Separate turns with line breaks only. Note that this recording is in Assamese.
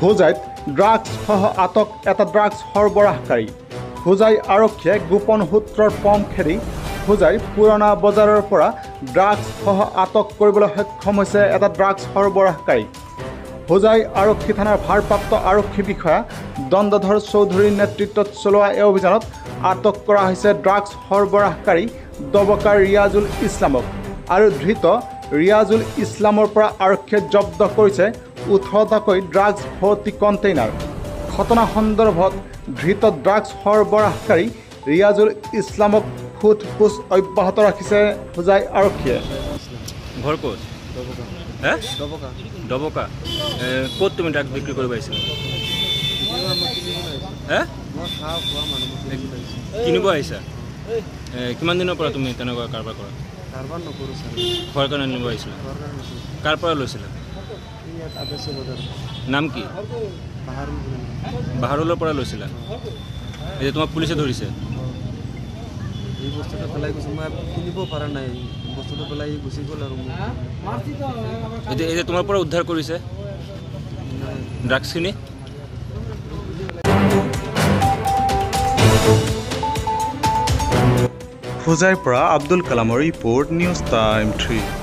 হোজাইত ড্ৰাগছসহ আটক এটা ড্ৰাগছ সৰবৰাহকাৰী। হোজাই আৰক্ষীয়ে গোপন সূত্ৰৰ পম খেদি হোজাইৰ পুৰণা বজাৰৰ পৰা ড্ৰাগছসহ আটক কৰিবলৈ সক্ষম হৈছে এটা ড্ৰাগছ সৰবৰাহকাৰী। হোজাই আৰক্ষী থানাৰ ভাৰপ্ৰাপ্ত আৰক্ষী বিষয়া দণ্ডধৰ চৌধুৰীৰ নেতৃত্বত চলোৱা এই অভিযানত আটক কৰা হৈছে ড্ৰাগছ সৰবৰাহকাৰী দবকা ৰিয়াজুল ইছলামক আৰু ধৃত ৰিয়াজুল ইছলামৰ পৰা আৰক্ষীয়ে জব্দ কৰিছে 18টাকৈ ড্ৰাগছ ভৰ্তি কণ্টেইনাৰ। ঘটনা সন্দৰ্ভত ধৃত ড্ৰাগছ সৰবৰাহকাৰী ৰিয়াজুল ইছলামক সোধপোছ অব্যাহত ৰাখিছে হোজাই আৰক্ষীয়ে।
ঘৰ ক'ত? ডবকা। ক'ত তুমি ড্ৰাগছ বিক্ৰী কৰিব আহিছিলা? কিনিব আহিছা? কিমান দিনৰ পৰা তুমি তেনেকুৱা কাৰবাৰ কৰা? খোৱাৰ কাৰণে নিব আহিছিলা? কাৰ পৰা লৈছিলা? নাম কি? বাহাৰুলৰ পৰা লৈছিলা? এতিয়া তোমাক পুলিচে ধৰিছে?
এই বস্তুটো পেলাই গৈছে, মই কিনিব পৰা নাই, বস্তুটো পেলাই গুচি গ'ল আৰু
এতিয়া তোমাৰ পৰা উদ্ধাৰ কৰিছে ড্ৰাগছখিনি?
হোজাইৰ পৰা আব্দুল কালামৰ ৰিপৰ্ট, নিউজ টাইম 3।